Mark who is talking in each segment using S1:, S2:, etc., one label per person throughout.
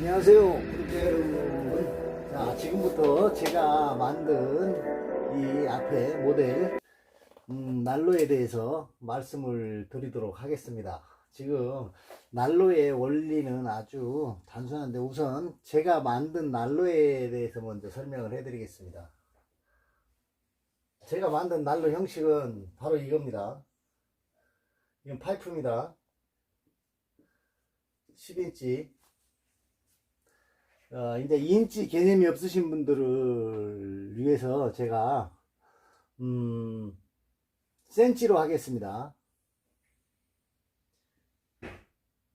S1: 안녕하세요, 구독자 여러분. 자, 지금부터 제가 만든 이 앞에 모델 난로에 대해서 말씀을 드리도록 하겠습니다. 지금 난로의 원리는 아주 단순한데, 우선 제가 만든 난로에 대해서 먼저 설명을 해 드리겠습니다. 제가 만든 난로 형식은 바로 이겁니다. 이건 파이프입니다. 10인치. 이제 2인치 개념이 없으신 분들을 위해서 제가 센치로 하겠습니다.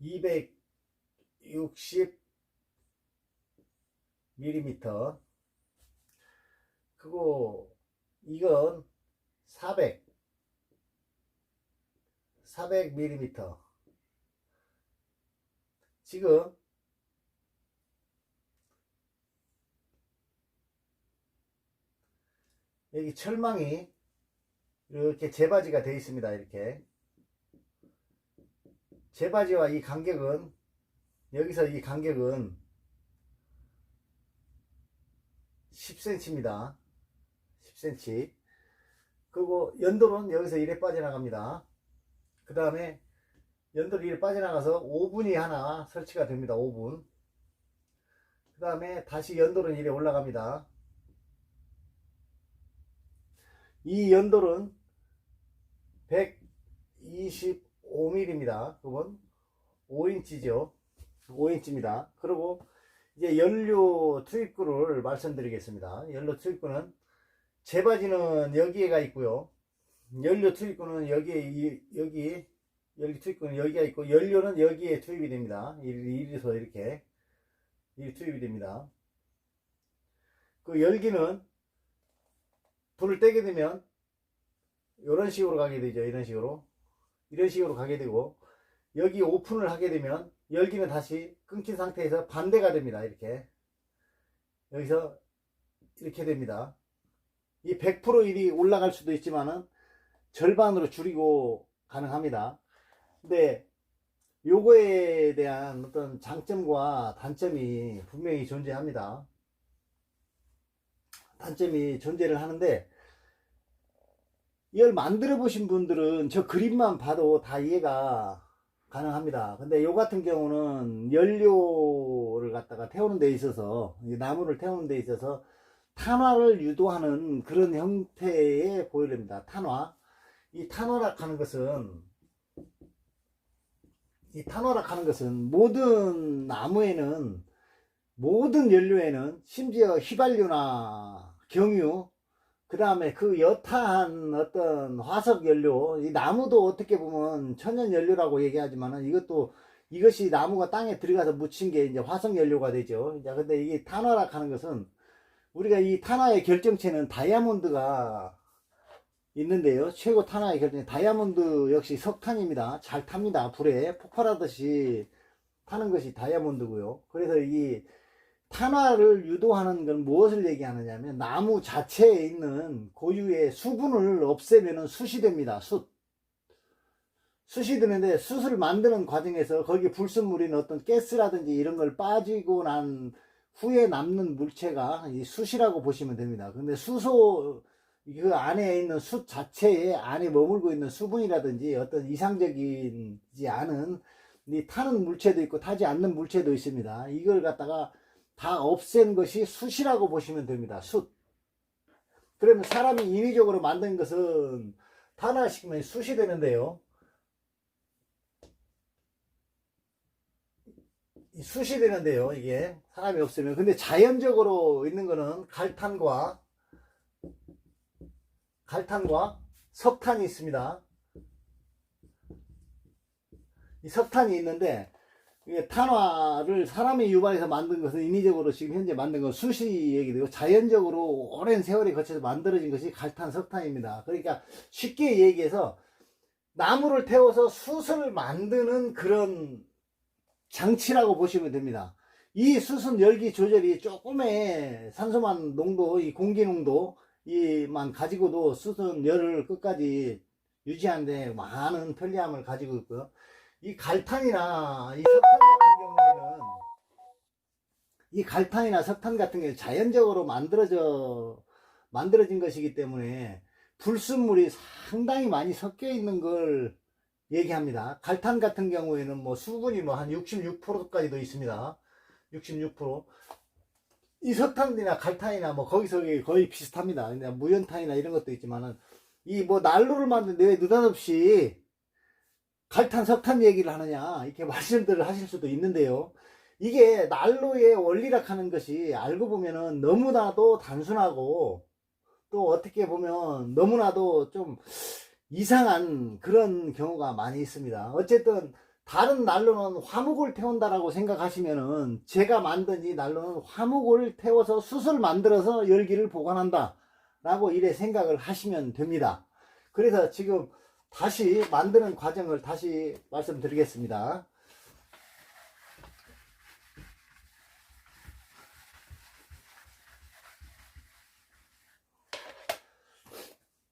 S1: 260mm. 그리고 이건 400mm. 지금 여기 철망이 이렇게 재바지가 되어 있습니다. 이렇게 재바지와 이 간격은, 여기서 이 간격은 10cm입니다. 10cm. 그리고 연돌은 여기서 이래 빠져나갑니다. 그 다음에 연돌이 이래 빠져나가서 오븐이 하나 설치가 됩니다. 오븐. 그 다음에 다시 연돌은 이래 올라갑니다. 이 연돌은 125mm입니다. 그건 5인치죠. 5인치입니다. 그리고 이제 연료 투입구를 말씀드리겠습니다. 연료 투입구는 재바지는 여기에가 있고요. 연료 투입구는 여기 투입구는 여기가 있고, 연료는 여기에 투입이 됩니다. 이래서 이렇게 투입이 됩니다. 그 열기는 불을 떼게 되면 이런 식으로 가게 되죠. 이런 식으로 가게 되고, 여기 오픈을 하게 되면 열기는 다시 끊긴 상태에서 반대가 됩니다. 이렇게 여기서 이렇게 됩니다. 이 100% 일이 올라갈 수도 있지만은 절반으로 줄이고 가능합니다. 근데 요거에 대한 어떤 장점과 단점이 분명히 존재합니다. 단점이 존재를 하는데, 이걸 만들어 보신 분들은 저 그림만 봐도 다 이해가 가능합니다. 근데 요 같은 경우는 연료를 갖다가 태우는 데 있어서, 나무를 태우는 데 있어서 탄화를 유도하는 그런 형태의 보일러입니다. 탄화. 이 탄화락 하는 것은 모든 나무에는, 모든 연료에는, 심지어 휘발유나 경유, 그 다음에 그 여타한 어떤 화석 연료, 이 나무도 어떻게 보면 천연 연료라고 얘기하지만은, 이것이 나무가 땅에 들어가서 묻힌 게 이제 화석 연료가 되죠. 자, 근데 이게 탄화락 하는 것은, 우리가 이 탄화의 결정체는 다이아몬드가 있는데요. 최고 탄화의 결정체 다이아몬드 역시 석탄입니다. 잘 탑니다. 불에 폭발하듯이 타는 것이 다이아몬드고요. 그래서 이 탄화를 유도하는 건 무엇을 얘기하느냐면, 나무 자체에 있는 고유의 수분을 없애면 숯이 됩니다. 숯이 되는데, 숯을 만드는 과정에서 거기 불순물인 어떤 가스라든지 이런 걸 빠지고 난 후에 남는 물체가 이 숯이라고 보시면 됩니다. 근데 그 안에 있는 숯 자체에 안에 머물고 있는 수분이라든지 어떤 이상적이지 않은 이 타는 물체도 있고 타지 않는 물체도 있습니다. 이걸 갖다가 다 없앤 것이 숯이라고 보시면 됩니다. 숯. 그러면 사람이 인위적으로 만든 것은 탄화시키면 숯이 되는데요. 이게 사람이 없으면. 근데 자연적으로 있는 거는 갈탄과 석탄이 있습니다. 이 석탄이 있는데, 탄화를 사람이 유발해서 만든 것은, 인위적으로 지금 현재 만든 건 숯이 얘기되고, 자연적으로 오랜 세월이 거쳐서 만들어진 것이 갈탄, 석탄입니다. 그러니까 쉽게 얘기해서 나무를 태워서 숯을 만드는 그런 장치라고 보시면 됩니다. 이 숯은 열기 조절이 조금의 산소만 농도, 이 공기 농도 이만 가지고도 숯은 열을 끝까지 유지하는데 많은 편리함을 가지고 있고요. 이 갈탄이나 이 석탄 같은 경우에는 이 갈탄이나 석탄 같은 게 자연적으로 만들어진 것이기 때문에 불순물이 상당히 많이 섞여 있는 걸 얘기합니다. 갈탄 같은 경우에는 뭐 수분이 뭐 한 66%까지도 있습니다. 66%. 이 석탄이나 갈탄이나 뭐 거기서 거의 비슷합니다. 그냥 무연탄이나 이런 것도 있지만은 이 뭐 난로를 만드는데 왜 느닷없이 갈탄 석탄 얘기를 하느냐 이렇게 말씀들을 하실 수도 있는데요. 이게 난로의 원리라 하는 것이 알고 보면은 너무나도 단순하고 또 어떻게 보면 너무나도 좀 이상한 그런 경우가 많이 있습니다. 어쨌든 다른 난로는 화목을 태운다라고 생각하시면은 제가 만든 이 난로는 화목을 태워서 숯을 만들어서 열기를 보관한다 라고 이래 생각을 하시면 됩니다. 그래서 지금 다시 만드는 과정을 다시 말씀드리겠습니다.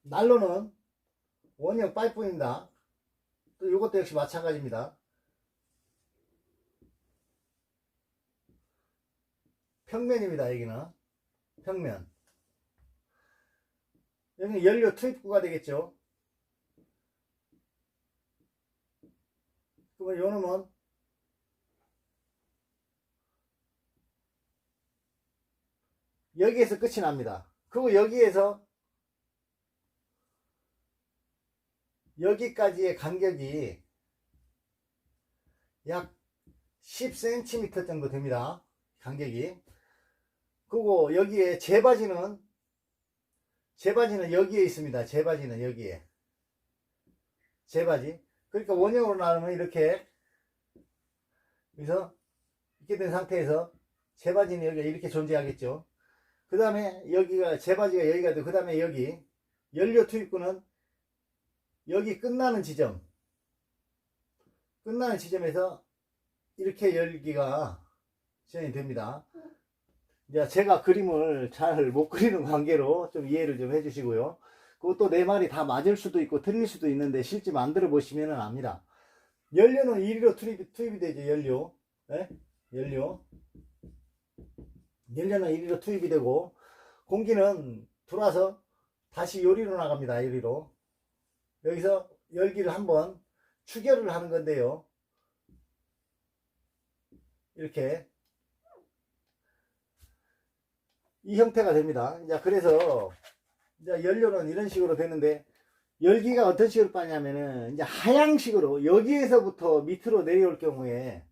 S1: 난로는 원형 파이프입니다. 또 이것도 역시 마찬가지입니다. 평면입니다. 여기는 평면. 여기는 연료 투입구가 되겠죠. 그러면 요놈은 여기에서 끝이 납니다. 그리고 여기에서 여기까지의 간격이 약 10cm 정도 됩니다. 간격이. 그리고 여기에 제바지는 여기에 있습니다. 제바지는 여기에. 제바지. 그러니까 원형으로 나누면 이렇게 여기서 이렇게 된 상태에서 제바지는 여기가 이렇게 존재하겠죠. 그 다음에 여기가 제바지가 여기가 되고 그 다음에 여기 연료 투입구는 여기 끝나는 지점에서 이렇게 열기가 시작이 됩니다. 이제 제가 그림을 잘 못 그리는 관계로 좀 이해를 좀 해주시고요. 그것도 내 말이 다 맞을 수도 있고 틀릴 수도 있는데 실제 만들어 보시면 압니다. 연료는 이리로 투입이 되죠. 연료는 이리로 투입이 되고 공기는 들어와서 다시 요리로 나갑니다. 요리로. 여기서 열기를 한번 추결을 하는 건데요. 이렇게 이 형태가 됩니다. 이제 그래서 이제 연료는 이런 식으로 되는데 열기가 어떤 식으로 빠냐면은 이제 하향식으로 여기에서부터 밑으로 내려올 경우에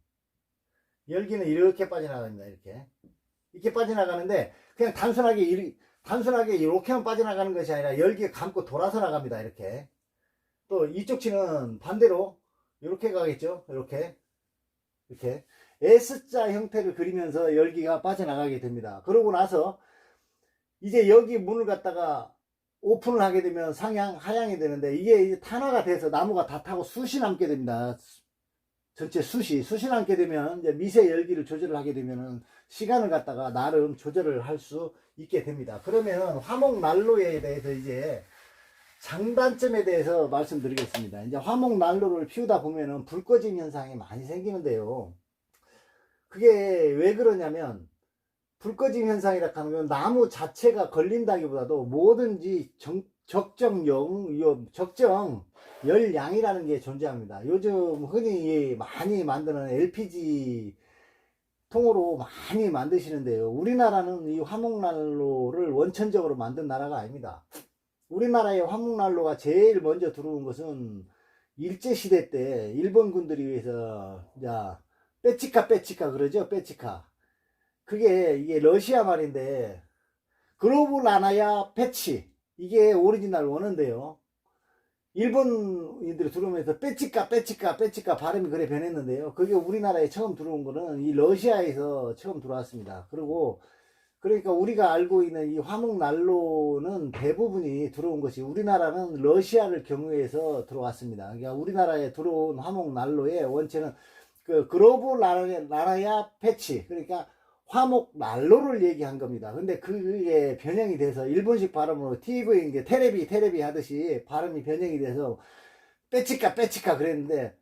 S1: 열기는 이렇게 빠져나갑니다. 이렇게 빠져나가는데 그냥 단순하게 이렇게만 빠져나가는 것이 아니라 열기가 감고 돌아서 나갑니다. 이렇게. 또 이쪽 치는 반대로 이렇게 가겠죠. 이렇게 S자 형태를 그리면서 열기가 빠져나가게 됩니다. 그러고 나서 이제 여기 문을 갖다가 오픈을 하게 되면 상향 하향이 되는데 이게 이제 탄화가 돼서 나무가 다 타고 숯이 남게 됩니다. 전체 숯이 남게 되면 이제 미세 열기를 조절을 하게 되면은 시간을 갖다가 나름 조절을 할 수 있게 됩니다. 그러면 화목 난로에 대해서 이제 장단점에 대해서 말씀드리겠습니다. 이제 화목 난로를 피우다 보면은 불 꺼짐 현상이 많이 생기는데요. 그게 왜 그러냐면 불 꺼짐 현상이라 하는 건 나무 자체가 걸린다기보다도 뭐든지 적정 열량이라는 게 존재합니다. 요즘 흔히 많이 만드는 LPG 통으로 많이 만드시는데요. 우리나라는 이 화목난로를 원천적으로 만든 나라가 아닙니다. 우리나라의 화목난로가 제일 먼저 들어온 것은 일제시대 때 일본군들이 위해서 빼치카 그러죠. 빼치카. 그게 이게 러시아 말인데 그로블라나야 페치 이게 오리지널 원어인데요. 일본인들이 들어오면서 빼치카 발음이 그래 변했는데요. 그게 우리나라에 처음 들어온 거는 이 러시아에서 처음 들어왔습니다. 그리고 그러니까 우리가 알고 있는 이 화목난로는 대부분이 들어온 것이 우리나라는 러시아를 경유해서 들어왔습니다. 그러니까 우리나라에 들어온 화목난로의 원체는 그 그로블라나야 페치 그러니까 화목난로를 얘기한 겁니다. 근데 그게 변형이 돼서 일본식 발음으로 TV 이제 테레비 하듯이 발음이 변형이 돼서 빼치카 그랬는데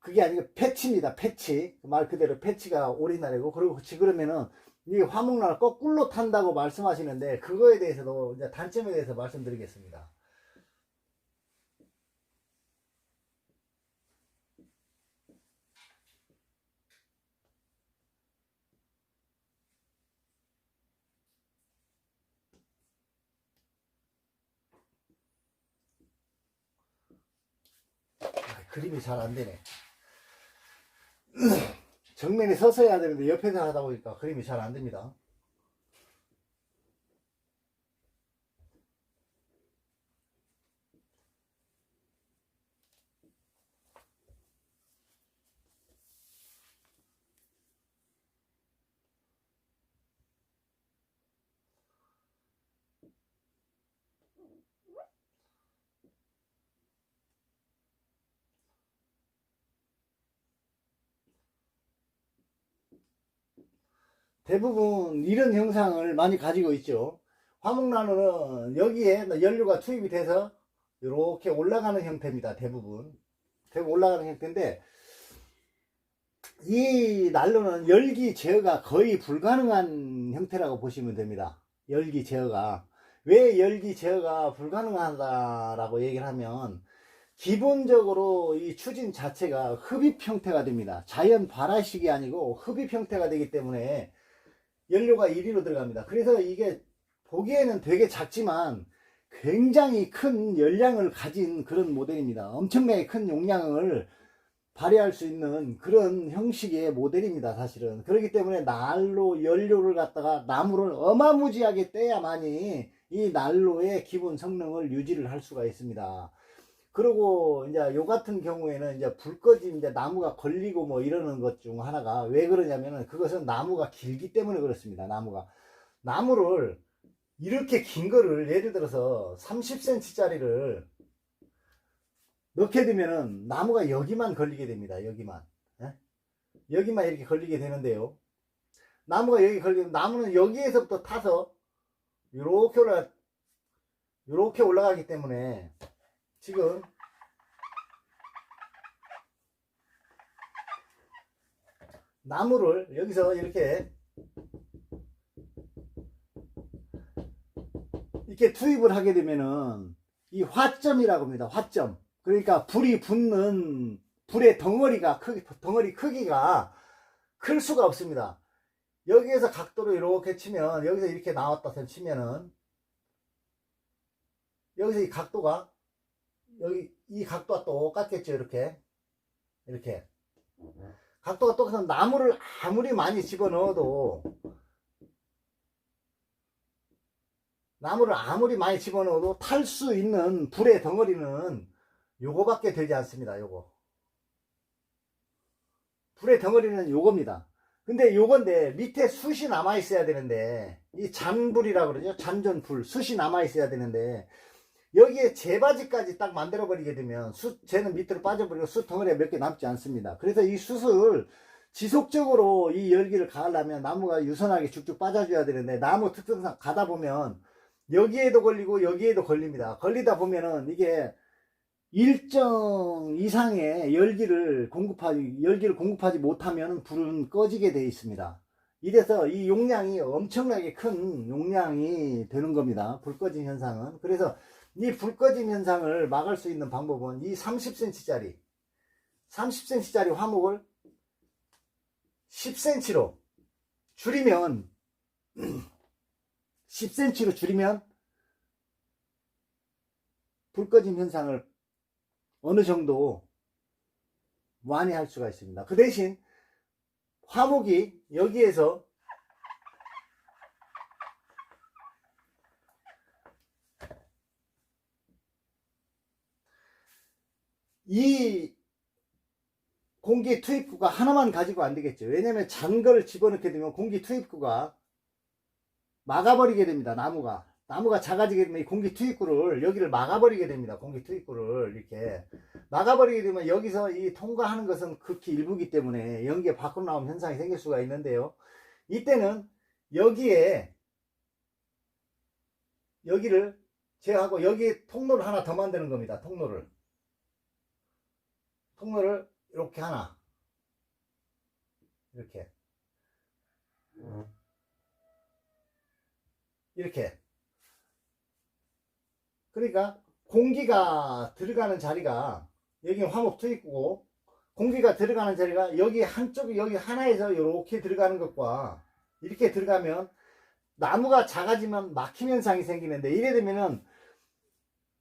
S1: 그게 아니고 패치입니다. 패치. 말 그대로 패치가 오리날이고, 그리고 그러면은 이 화목난을 거꾸로 탄다고 말씀하시는데, 그거에 대해서도 이제 단점에 대해서 말씀드리겠습니다. 그림이 잘 안 되네. 정면에 서서 해야 되는데 옆에서 하다 보니까 그림이 잘 안 됩니다. 대부분 이런 형상을 많이 가지고 있죠. 화목난로는 여기에 연료가 투입이 돼서 이렇게 올라가는 형태입니다. 대부분 올라가는 형태인데, 이 난로는 열기 제어가 거의 불가능한 형태라고 보시면 됩니다. 열기 제어가. 왜 열기 제어가 불가능하다라고 얘기를 하면, 기본적으로 이 추진 자체가 흡입 형태가 됩니다. 자연 발화식이 아니고 흡입 형태가 되기 때문에 연료가 1위로 들어갑니다. 그래서 이게 보기에는 되게 작지만 굉장히 큰 열량을 가진 그런 모델입니다. 엄청나게 큰 용량을 발휘할 수 있는 그런 형식의 모델입니다. 사실은. 그렇기 때문에 난로 연료를 갖다가 나무를 어마무지하게 떼야만이 이 난로의 기본 성능을 유지를 할 수가 있습니다. 그리고 이제 요 같은 경우에는 이제 불 꺼지면 이제 나무가 걸리고 뭐 이러는 것 중 하나가 왜 그러냐면은, 그것은 나무가 길기 때문에 그렇습니다. 나무를 이렇게 긴 거를 예를 들어서 30cm 짜리를 넣게 되면은 나무가 여기만 걸리게 됩니다. 여기만. 예? 여기만 이렇게 걸리게 되는데요. 나무가 여기 걸리면 나무는 여기에서부터 타서 이렇게 올라가기 때문에, 지금 나무를 여기서 이렇게 투입을 하게 되면은 이 화점이라고 합니다. 화점. 그러니까 불이 붙는 불의 덩어리 크기가 클 수가 없습니다. 여기에서 각도로 이렇게 치면, 여기서 이렇게 나왔다 치면은, 여기서 이 각도가 이 각도가 똑같겠죠. 이렇게 각도가 똑같아서 나무를 아무리 많이 집어넣어도 탈 수 있는 불의 덩어리는 요거밖에 되지 않습니다. 불의 덩어리는 요겁니다. 근데 요건데 밑에 숯이 남아 있어야 되는데, 이 잔불이라고 그러죠. 잔전불, 숯이 남아 있어야 되는데, 여기에 재바지까지 딱 만들어 버리게 되면 쟤는 밑으로 빠져버리고 숯 덩어리가 몇 개 남지 않습니다. 그래서 이 숯을 지속적으로 이 열기를 가하려면 나무가 유선하게 쭉쭉 빠져줘야 되는데, 나무 특성상 가다 보면 여기에도 걸리고 여기에도 걸립니다. 걸리다 보면은 이게 일정 이상의 열기를 공급하지 못하면 불은 꺼지게 되어 있습니다. 이래서 이 용량이 엄청나게 큰 용량이 되는 겁니다. 불 꺼짐 현상은. 그래서 이 불 꺼짐 현상을 막을 수 있는 방법은 이 30cm짜리 화목을 10cm로 줄이면 10cm로 줄이면 불 꺼짐 현상을 어느 정도 완화할 수가 있습니다. 그 대신 화목이 여기에서 이 공기 투입구가 하나만 가지고 안 되겠죠. 왜냐면 잔 거를 집어넣게 되면 공기 투입구가 막아버리게 됩니다. 나무가 작아지게 되면 이 공기 투입구를 여기를 막아버리게 됩니다. 공기 투입구를 이렇게 막아버리게 되면 여기서 이 통과하는 것은 극히 일부기 때문에 연기가 밖으로 나오는 현상이 생길 수가 있는데요. 이때는 여기를 제어하고 여기에 통로를 하나 더 만드는 겁니다. 통로를 이렇게 하나, 이렇게 그러니까 공기가 들어가는 자리가 여기 화목 투입구고, 공기가 들어가는 자리가 여기 한쪽이 여기 하나에서 이렇게 들어가는 것과 이렇게 들어가면 나무가 작아지면 막힘 현상이 생기는데, 이래 되면은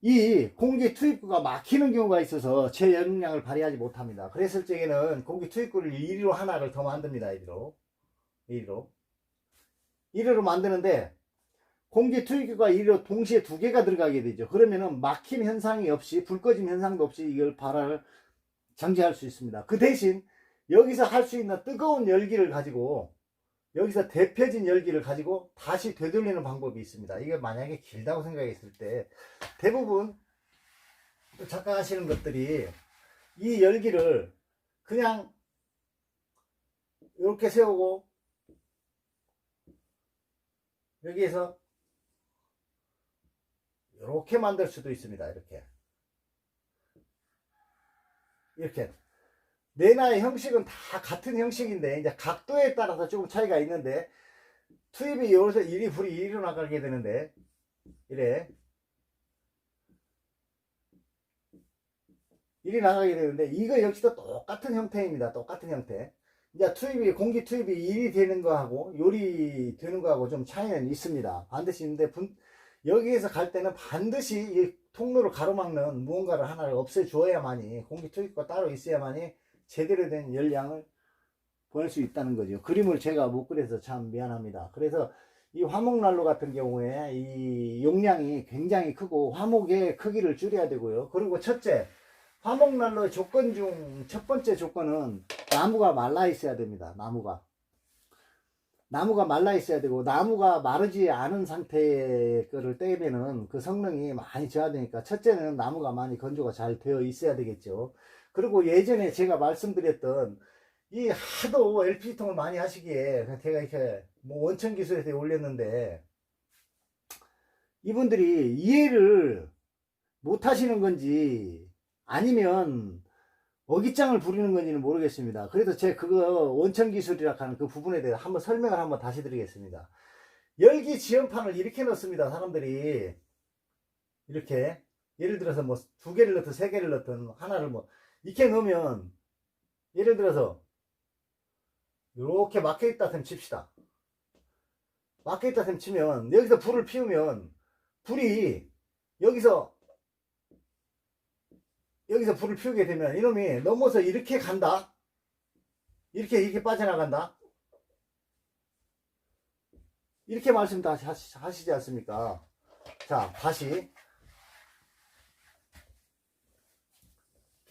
S1: 이 공기 투입구가 막히는 경우가 있어서 제 역량을 발휘하지 못합니다. 그랬을 적에는 공기 투입구를 이리로 하나를 더 만듭니다. 이리로 만드는데, 공기 투입구가 이리로 동시에 두 개가 들어가게 되죠. 그러면은 막힘 현상이 없이, 불 꺼짐 현상도 없이 이걸 발화를 정지할 수 있습니다. 그 대신 여기서 할 수 있는 뜨거운 열기를 가지고, 여기서 데펴진 열기를 가지고 다시 되돌리는 방법이 있습니다. 이게 만약에 길다고 생각했을 때 대부분 또 작가하시는 것들이 이 열기를 그냥 이렇게 세우고 여기에서 이렇게 만들 수도 있습니다. 이렇게 내나의 형식은 다 같은 형식인데, 이제 각도에 따라서 조금 차이가 있는데, 투입이 여기서 불이 이리로 나가게 되는데, 이리 나가게 되는데, 이거 역시도 똑같은 형태입니다. 똑같은 형태. 이제 공기 투입이 일이 되는 거하고 요리 되는 거하고 좀 차이는 있습니다. 반드시 있는데, 여기에서 갈 때는 반드시 이 통로를 가로막는 무언가를 하나를 없애줘야만이, 공기 투입과 따로 있어야만이 제대로 된 열량을 보낼 수 있다는 거죠. 그림을 제가 못 그려서 참 미안합니다. 그래서 이 화목난로 같은 경우에 이 용량이 굉장히 크고 화목의 크기를 줄여야 되고요. 그리고 첫째, 화목난로의 조건 중 첫 번째 조건은 나무가 말라 있어야 됩니다. 나무가 말라 있어야 되고, 나무가 마르지 않은 상태의 거를 떼면은 그 성능이 많이 저하되니까, 첫째는 나무가 많이 건조가 잘 되어 있어야 되겠죠. 그리고 예전에 제가 말씀드렸던 이 하도 LPG통을 많이 하시기에 제가 이렇게 뭐 원천 기술에서 올렸는데, 이분들이 이해를 못 하시는 건지 아니면 어깃장을 부리는 건지는 모르겠습니다. 그래서 제가 그거 원천 기술이라 하는 그 부분에 대해서 한번 설명을 한번 다시 드리겠습니다. 열기 지연판을 이렇게 넣습니다. 사람들이 이렇게, 예를 들어서 뭐 두 개를 넣든 세 개를 넣든 하나를 뭐 이렇게 넣으면, 예를 들어서 이렇게 막혀있다 셈 칩시다. 막혀있다 셈 치면 여기서 불을 피우면 불이 여기서 불을 피우게 되면 이놈이 넘어서 이렇게 간다. 이렇게 빠져나간다. 이렇게 말씀 다 하시지 않습니까? 자, 다시.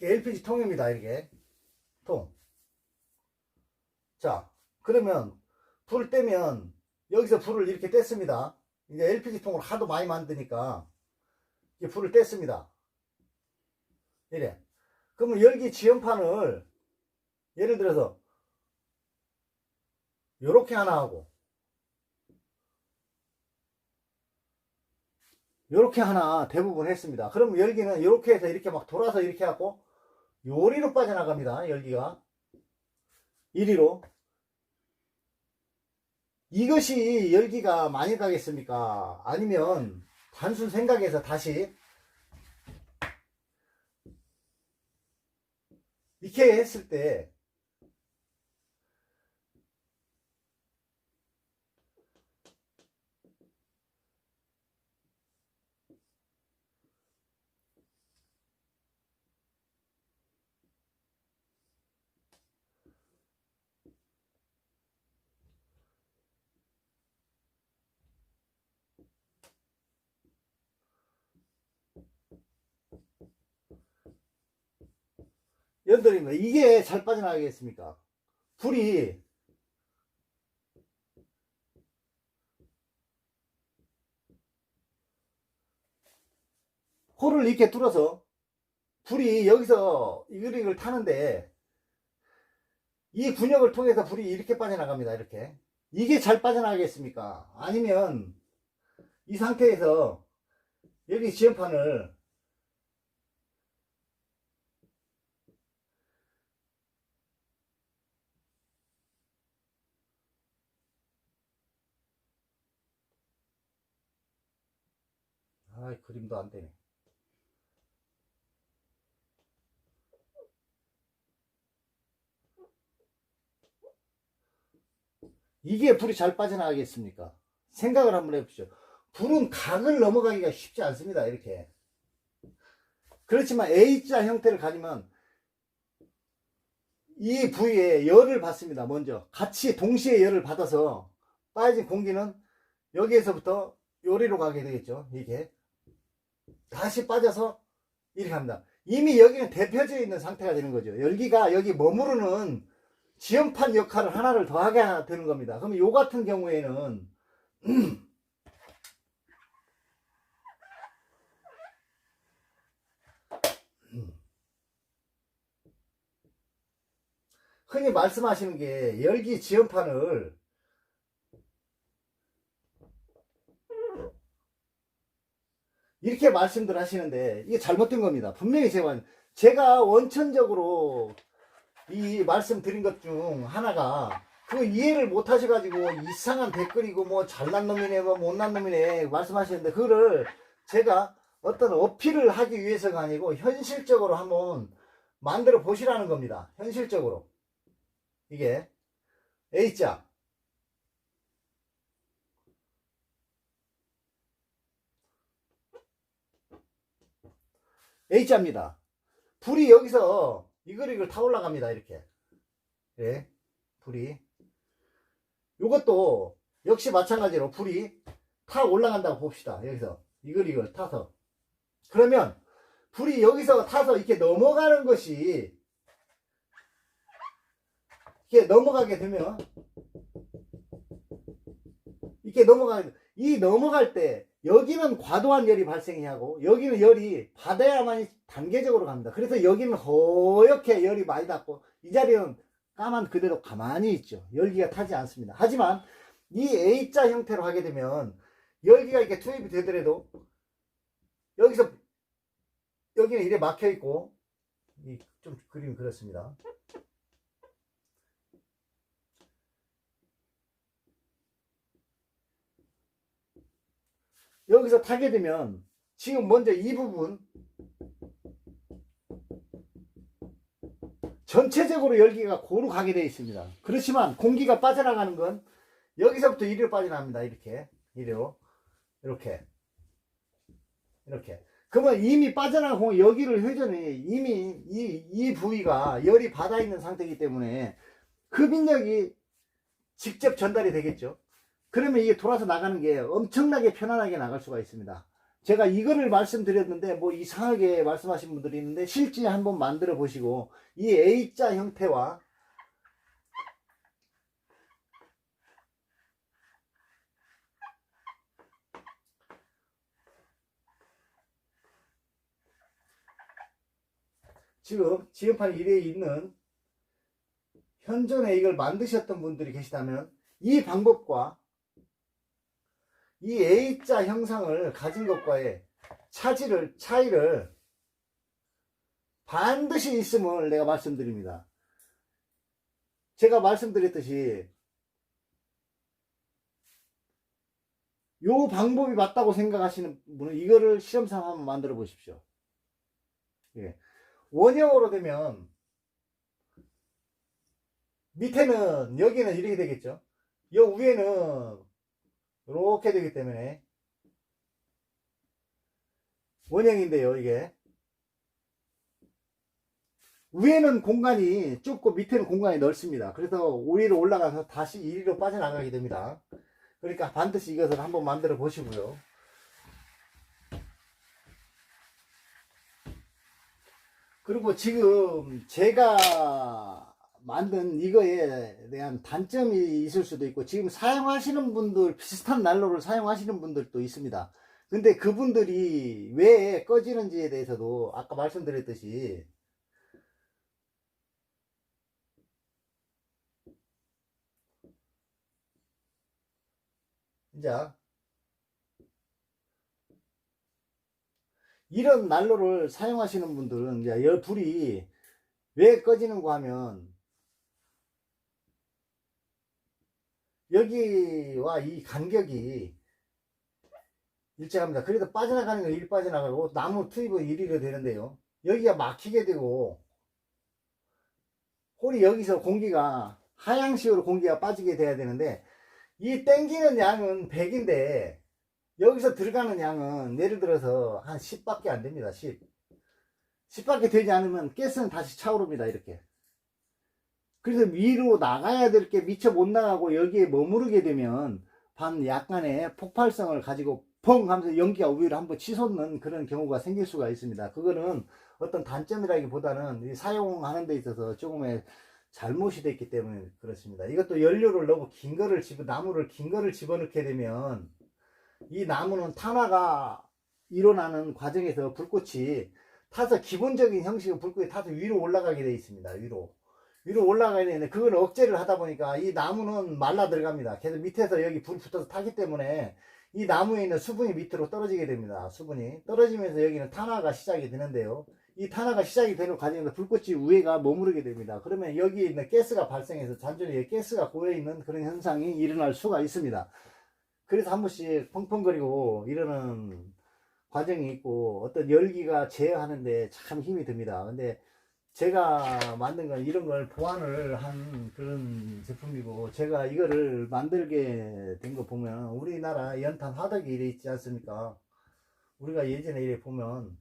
S1: LPG 통입니다. 이렇게. 통. 자, 그러면 불을 떼면 여기서 불을 이렇게 뗐습니다. 이제 LPG 통을 하도 많이 만드니까 이제 불을 뗐습니다. 이래. 그러면 열기 지연판을 예를 들어서 요렇게 하나 하고 요렇게 하나 대부분 했습니다. 그럼 열기는 요렇게 해서 이렇게 막 돌아서 이렇게 하고 요리로 빠져나갑니다. 열기가 이리로. 이것이 열기가 많이 가겠습니까? 아니면 단순 생각에서 다시 이렇게 했을 때 연돌입니다. 이게 잘 빠져나가겠습니까? 불이 홀을 이렇게 뚫어서 불이 여기서 이걸 타는데 이 군역을 통해서 불이 이렇게 빠져나갑니다. 이렇게. 이게 잘 빠져나가겠습니까? 아니면 이 상태에서 여기 지연판을 아, 그림도 안 되네. 이게 불이 잘 빠져나가겠습니까? 생각을 한번 해보십시오. 불은 각을 넘어가기가 쉽지 않습니다. 이렇게. 그렇지만 A자 형태를 가지면 이 부위에 열을 받습니다. 먼저 같이 동시에 열을 받아서 빠진 공기는 여기에서부터 요리로 가게 되겠죠. 이게 다시 빠져서 이렇게 합니다. 이미 여기는 데펴져 있는 상태가 되는 거죠. 열기가 여기 머무르는 지연판 역할을 하나를 더 하게 되는 겁니다. 그러면 요 같은 경우에는 흔히 말씀하시는 게 열기 지연판을 이렇게 말씀들 하시는데 이게 잘못된 겁니다. 분명히 제가 원천적으로 이 말씀드린 것 중 하나가 그 이해를 못 하셔가지고 이상한 댓글이고 뭐 잘난 놈이네 뭐 못난 놈이네 말씀하시는데 그거를 제가 어떤 어필을 하기 위해서가 아니고 현실적으로 한번 만들어 보시라는 겁니다. 현실적으로 이게 A자 A자입니다. 불이 여기서 이걸 타 올라갑니다. 이렇게 예, 불이 요것도 역시 마찬가지로 불이 타 올라간다고 봅시다. 여기서 이걸 타서 그러면 불이 여기서 타서 이렇게 넘어가는 것이 이렇게 넘어가게 되면 이렇게 넘어갈 때 여기는 과도한 열이 발생이 하고 여기는 열이 받아야만 단계적으로 갑니다. 그래서 여기는 허옇게 열이 많이 닿고 이 자리는 까만 그대로 가만히 있죠. 열기가 타지 않습니다. 하지만 이 A자 형태로 하게 되면 열기가 이렇게 투입이 되더라도 여기서 여기는 이래 막혀 있고 좀 그림이 그렇습니다. 여기서 타게 되면 지금 먼저 이 부분 전체적으로 열기가 고루 가게 되어 있습니다. 그렇지만 공기가 빠져나가는 건 여기서부터 이리로 빠져나갑니다. 이렇게 이리로 이렇게 그러면 이미 빠져나간 공기 여기를 회전이 이미 이 부위가 열이 받아 있는 상태이기 때문에 흡인력이 직접 전달이 되겠죠. 그러면 이게 돌아서 나가는 게 엄청나게 편안하게 나갈 수가 있습니다. 제가 이거를 말씀드렸는데 뭐 이상하게 말씀하신 분들이 있는데 실제 한번 만들어 보시고 이 A자 형태와 지금 지연판 1에 있는 현존에 이걸 만드셨던 분들이 계시다면 이 방법과 이 A자 형상을 가진 것과의 차이를 반드시 있음을 내가 말씀드립니다. 제가 말씀드렸듯이 요 방법이 맞다고 생각하시는 분은 이거를 실험상 한번 만들어 보십시오. 예. 원형으로 되면 밑에는 여기는 이렇게 되겠죠. 요 위에는 이렇게 되기 때문에 원형인데요. 이게 위에는 공간이 좁고 밑에는 공간이 넓습니다. 그래서 위로 올라가서 다시 이리로 빠져나가게 됩니다. 그러니까 반드시 이것을 한번 만들어 보시고요. 그리고 지금 제가 만든 이거에 대한 단점이 있을 수도 있고 지금 사용하시는 분들 비슷한 난로를 사용하시는 분들도 있습니다. 근데 그분들이 왜 꺼지는지에 대해서도 아까 말씀드렸듯이 이제 이런 난로를 사용하시는 분들은 이제 불이 왜 꺼지는가 하면 여기와 이 간격이 일정합니다. 그래도 빠져나가는 건 일 빠져나가고 나무 투입은 일이로 되는데요. 여기가 막히게 되고 홀이 여기서 공기가 하향식으로 공기가 빠지게 돼야 되는데 이 땡기는 양은 100인데 여기서 들어가는 양은 예를 들어서 한 10밖에 안 됩니다. 10밖에 되지 않으면 가스는 다시 차오릅니다. 이렇게. 그래서 위로 나가야 될 게 미처 못 나가고 여기에 머무르게 되면 반 약간의 폭발성을 가지고 펑 하면서 연기가 위로 한번 치솟는 그런 경우가 생길 수가 있습니다. 그거는 어떤 단점이라기보다는 사용하는 데 있어서 조금의 잘못이 됐기 때문에 그렇습니다. 이것도 연료를 너무 나무를 긴 거를 집어넣게 되면 이 나무는 탄화가 일어나는 과정에서 불꽃이 타서 기본적인 형식의 불꽃이 타서 위로 올라가게 되어 있습니다. 위로 올라가야 되는데 그걸 억제를 하다 보니까 이 나무는 말라 들어갑니다. 계속 밑에서 여기 불 붙어서 타기 때문에 이 나무에 있는 수분이 밑으로 떨어지게 됩니다. 수분이 떨어지면서 여기는 탄화가 시작이 되는데요. 이 탄화가 시작이 되는 과정에서 불꽃이 위에가 머무르게 됩니다. 그러면 여기에 있는 가스가 발생해서 잔존에 가스가 고여있는 그런 현상이 일어날 수가 있습니다. 그래서 한 번씩 펑펑거리고 이러는 과정이 있고 어떤 열기가 제어하는데 참 힘이 듭니다. 근데 제가 만든 건 이런 걸 보완을 한 그런 제품이고 제가 이거를 만들게 된 거 보면 우리나라 연탄 화덕이 이래 있지 않습니까? 우리가 예전에 이래 보면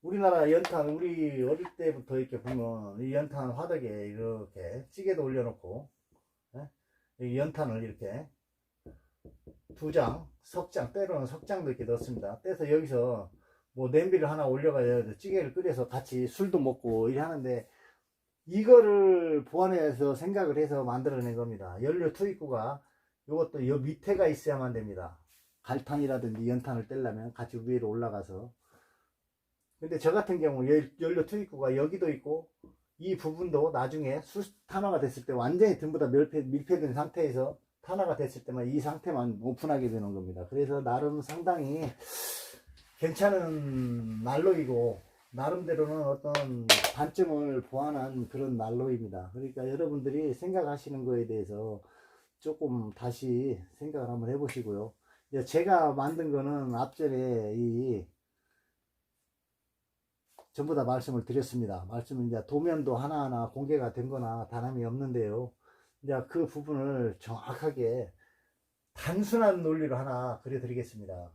S1: 우리나라 연탄 우리 어릴 때부터 이렇게 보면 이 연탄 화덕에 이렇게 찌개도 올려놓고 이 연탄을 이렇게 2장, 석장, 때로는 석장도 이렇게 넣습니다. 떼서 여기서 뭐 냄비를 하나 올려가지고 찌개를 끓여서 같이 술도 먹고 이래 하는데 이거를 보완해서 생각을 해서 만들어낸 겁니다. 연료 투입구가 이것도 요 밑에가 있어야만 됩니다. 갈탄이라든지 연탄을 떼려면 같이 위로 올라가서. 근데 저 같은 경우 연료 투입구가 여기도 있고 이 부분도 나중에 탄화가 됐을 때 완전히 전부 다 밀폐된 상태에서 탄화가 됐을 때만 이 상태만 오픈하게 되는 겁니다. 그래서 나름 상당히 괜찮은 난로이고 나름대로는 어떤 단점을 보완한 그런 난로입니다. 그러니까 여러분들이 생각하시는 거에 대해서 조금 다시 생각을 한번 해보시고요. 제가 만든 거는 앞전에 전부 다 말씀을 드렸습니다. 말씀은 이제 도면도 하나하나 공개가 된 거나 다름이 없는데요. 이제 그 부분을 정확하게 단순한 논리로 하나 그려드리겠습니다.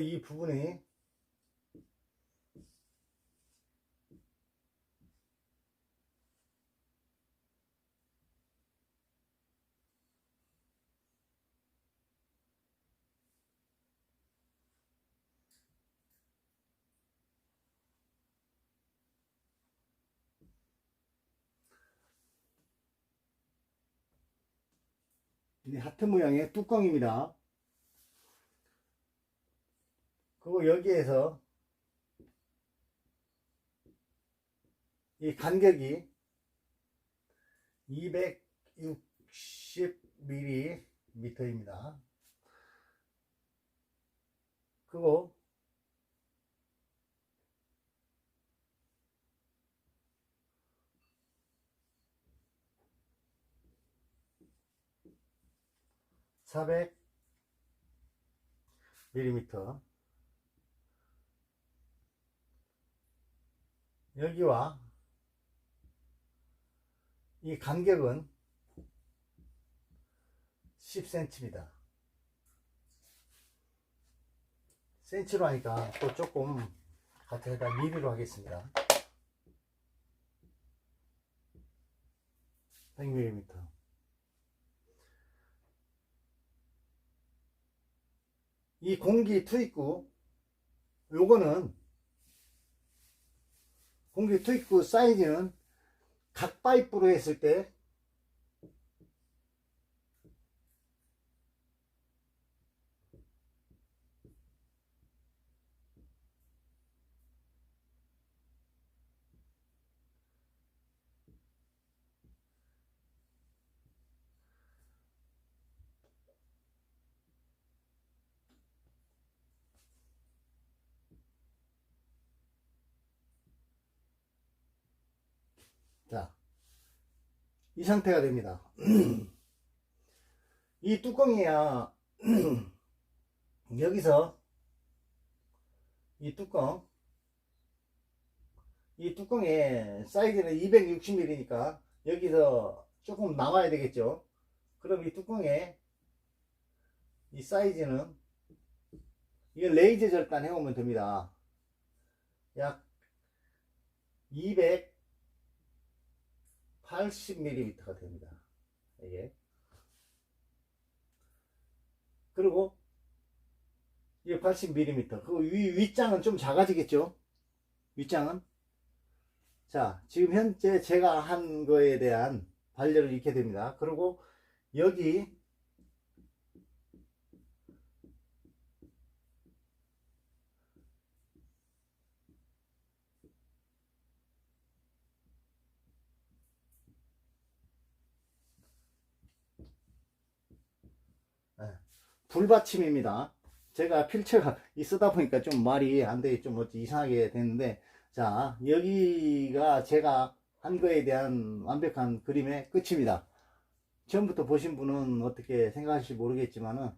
S1: 이 부분이 하트 모양의 뚜껑입니다. 그리고 여기에서 이 간격이 260mm입니다. 그리고 400mm. 여기와 이 간격은 10cm입니다. 센치로 하니까 또 조금 같아다 미리로 하겠습니다. 100mm. 이 공기 투입구, 요거는 공기 투입구 사이즈는 각 파이프로 했을 때 자, 이 상태가 됩니다. 이 뚜껑이야 여기서 이 뚜껑의 사이즈는 260mm니까 여기서 조금 나와야 되겠죠. 그럼 이 뚜껑에 이 사이즈는 이거 레이저 절단 해오면 됩니다. 약 280mm가 됩니다. 이게. 그리고 이게 80mm. 그 윗장은 좀 작아지겠죠. 윗장은. 자, 지금 현재 제가 한 거에 대한 반려를 이렇게 됩니다. 그리고 여기 불받침입니다. 제가 필체가 있다 보니까 좀 말이 안 돼, 좀 어찌 이상하게 됐는데, 자, 여기가 제가 한 거에 대한 완벽한 그림의 끝입니다. 처음부터 보신 분은 어떻게 생각하실지 모르겠지만은,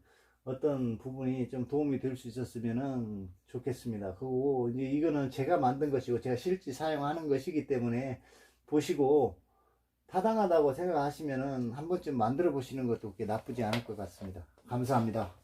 S1: 어떤 부분이 좀 도움이 될 수 있었으면 좋겠습니다. 그리고 이제 이거는 제가 만든 것이고, 제가 실제 사용하는 것이기 때문에, 보시고, 타당하다고 생각하시면은 한 번쯤 만들어 보시는 것도 그렇게 나쁘지 않을 것 같습니다. 감사합니다.